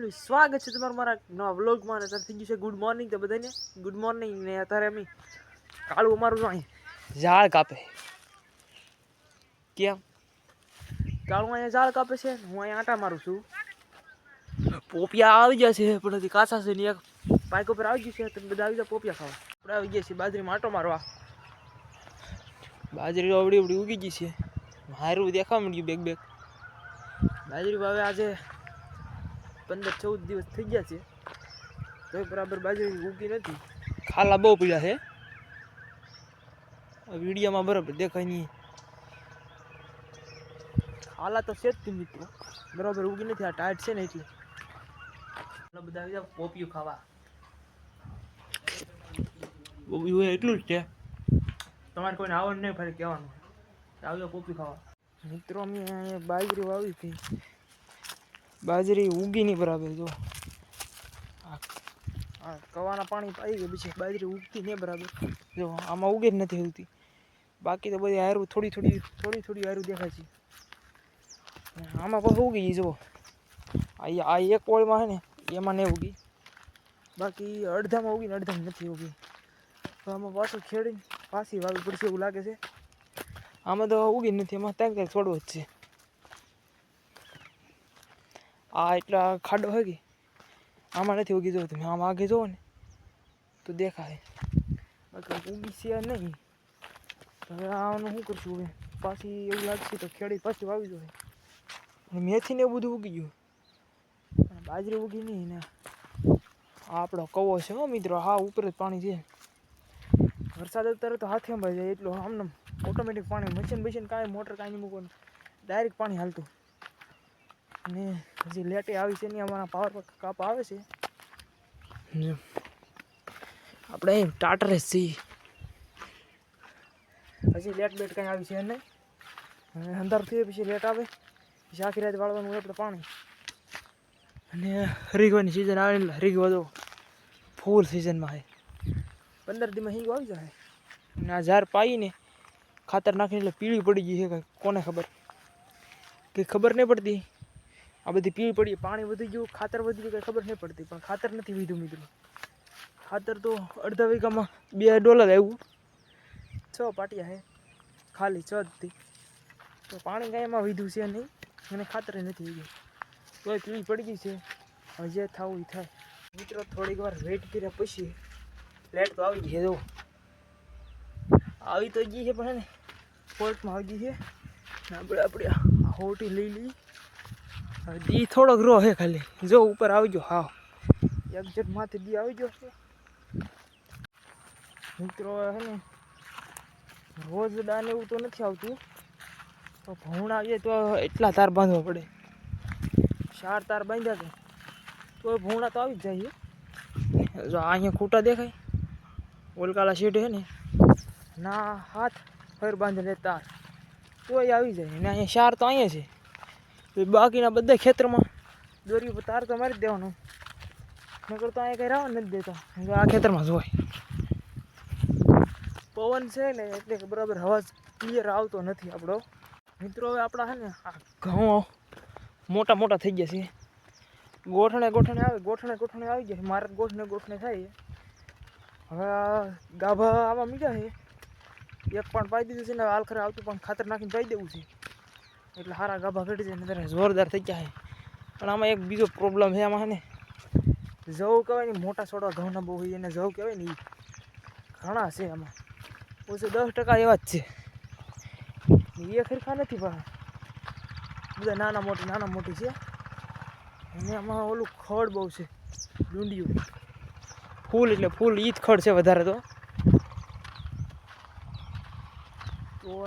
Family સ્વાગત છે તમારું મારા નવા વ્લોગમાં. અને અત્યારે થઈ ગયું છે ગુડ મોર્નિંગ તો બધાને ગુડ મોર્નિંગ. ને અત્યારે અમે કાળું અમારું જો અહીં ઝાડ કાપે. કેમ કાળું અહીંયા ઝાડ કાપે છે, હું અહીંયા આટા મારું છું. પોપિયા આવી ગયા છે પણ હજી કાચા છે ને એક પાઇક ઉપર આવી ગયું છે. તમે બધા આવી જાઓ પોપિયા ખાવા. આપણે આવી ગયા છીએ બાજરીમાં આટો મારવા. બાજરી અવડી અવડી ઉગી ગઈ છે, મારું દેખાવા મળ્યું બેગ બેગ બાજરી. હવે આજે 15-14 દિવસ થઈ ગયા છે તો બરાબર બાજરી ઉગી નથી. ખાલા બહુ પીળા છે, વિડીયોમાં બરાબર દેખાય નહીં. ખાલા તો છે જ મિત્રો, બરાબર ઉગી નથી. આ ટાઈટ છે ને એટલે બધા આવી જાવ પોપિયું ખાવા. પોપિયું એટલું જ છે, તમારે કોઈને આવડ નહીં ફરી કહેવાનું આવજો પોપિયું ખાવા. મિત્રો અમે અહીંયા બાજરી વાવી હતી, બાજરી ઉગી નહીં બરાબર. જો આ કવાના પાણી પાઈ ગયા પછી બાજરી ઉગતી નહીં બરાબર. જો આમાં ઉગે જ નથી ઉગતી, બાકી તો બધી હારું થોડી થોડી હારું દેખાય છે. આમાં પણ ઉગી જુઓ, આ એક ઓળમાં છે ને એમાં નહીં ઉગી, બાકી અડધામાં ઉગી ને અડધામાં નથી ઉગી. તો આમાં પાછું ખેડીને પાછી વાવી પડશે એવું લાગે છે. આમાં તો ઉગી નથી, એમાં ત્યાં છોડવો જ છે. આ એટલા ખાડો હોય કે આમાં નથી ઉગી. જો તમે આમાં આગે જુઓ ને તો દેખાય, બાકી ઉગી છે નહીં. હવે આનું શું કરશું? હવે પાછી એવું લાગશે તો ખેડી પાછી વાવી જોઈએ. મેથી ને એવું બધું ઉગી ગયું, બાજરી ઉગી નહીં ને. આપણો કવો છે હો મિત્રો, હા ઉપર જ પાણી છે. વરસાદ અત્યારે તો હાથે અંબાઈ જાય એટલું આમને ઓટોમેટિક પાણી. મશીન કાંઈ મોટર કાંઈ નહીં મૂકવાનું, ડાયરેક્ટ પાણી હાલતું. ને હજી લેટે આવી છે નહીં, અમારા પાવર કાપ આવે છે. આપણે એમ ટાટરે જ છીએ, હજી લેટ કાંઈ આવી છે નહીં. અંધારું થયું પછી લેટ આવે, પછી આખી રાત વાળવાનું હોય આપણે પાણી. અને હરીગવાની સિઝન આવે એટલે હરીગવા દો ફૂલ સિઝનમાં છે. 15 દીમાં હિંગ આવી જાય. અને આ ઝાર પાઈને ખાતર નાખીને એટલે પીળી પડી ગઈ છે. કોને ખબર, કંઈ ખબર નહીં પડતી. આ બધી પીળી પડી, પાણી વધી ગયું, ખાતર વધી ગયું, કંઈ ખબર નહીં પડતી. પણ ખાતર નથી વીધું મિત્રો. ખાતર તો અડધા વીઘામાં $2 આવ્યું. 6 પાટિયા છે ખાલી 6 તો પાણી કાંઈ એમાં વીધું છે નહીં, અને ખાતર નથી વીધું. તોય પીળી પડી ગઈ છે. હવે જે થવું એ થાય મિત્રો. થોડીક વાર વેઇટ કર્યા પછી લેટ તો આવી ગઈ છે. જો આવી તો ગઈ છે પણ ને ફોલ્ટમાં આવી ગઈ છે. આપણે હોટી લઈ લઈ. દી થોડોક રો છે ખાલી. જો ઉપર આવી ગયો, હા એક્ઝેક્ટ માથે દી આવી ગયો છે મિત્રો. હે ને રોજ દાન એવું તો નથી આવતું, તો ભૂણ આવીએ તો એટલા તાર બાંધવા પડે. 4 તાર બાંધ્યા છે તો ભૂણા તો આવી જ જાય. જો અહીંયા ખૂટા દેખાય, ઓલકાલા શેઠ છે ને ના હાથ ફેર બાંધેલે તાર તોય આવી જાય. ને અહીંયા 4 તો અહીંયા છે, તો બાકીના બધા ખેતરમાં દોરી ઉપર તાર તો મારી જ દેવાનો. નકર તો અહીંયા કંઈ રાવણ નથી દેતા. આ ખેતરમાં જ હોય. પવન છે ને એટલે બરાબર હવા ક્લિયર આવતો નથી આપણો મિત્રો. હવે આપણા છે ને આ ઘઉં મોટા મોટા થઈ ગયા છે. ગોઠણે આવી ગયા છે. મારે ગોઠણે થાય. હવે ગાભા આવા મીઠા છે. એક પણ પાઈ દીધું છે ને, આલખરે આવતું પણ ખાતર નાખીને પાઈ દેવું છે એટલે સારા ગાભા ઘટી જાય ને ત્યારે જોરદાર થઈ ગયા છે. પણ આમાં એક બીજો પ્રોબ્લેમ છે. આમાં છે ને જવ કહેવાય ને, મોટા છોડવા ઘઉંના બહુ હોય એને જવ કહેવાય ને, એ ઘણા છે. આમાં ઓછું 10% એવા જ છે. એ ખરખા નથી પણ બધા નાના મોટી છે. અને આમાં ઓલું ખડ બહુ છે, ડુંડિયું ફૂલ. એટલે ફૂલ ઈ જ ખડ છે વધારે તો.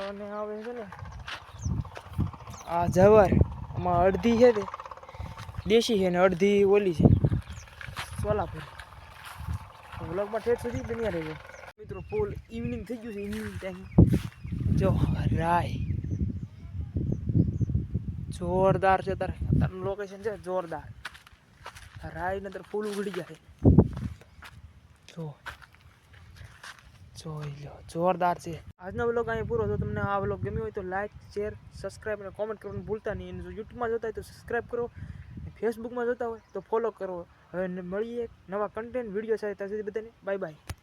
અને આવે છે ને આ જવાર, આમાં અડધી છે તે દેશી છે ને અડધી ઓલી છે સોલાપુર. વ્લોગમાં ઠેઠ સુધી બન્યા રહેજો મિત્રો. ફૂલ ઇવનિંગ થઈ ગયું છે, ઇવનિંગ ટાઈમ. જો રાય જોરદાર છે. અત્યારનું લોકેશન છે જોરદાર. રાય ને ફૂલ ઉગડી જાય. જોઈ લો, જોરદાર છે. આજનો વ્લોગ અહીં પૂરો. જો તમને આ વ્લોગ ગમ્યો હોય તો લાઈક, શેર, સબસ્ક્રાઈબ અને કોમેન્ટ કરવાનું ભૂલતા નહીં. અને જો યુટ્યુબમાં જોતા હોય તો સબસ્ક્રાઈબ કરો. ફેસબુકમાં જોતા હોય તો ફોલો કરો. હવે મળીએ નવા કન્ટેન્ટ વિડીયો સાથે. ત્યાં સુધી બધાને બાય બાય.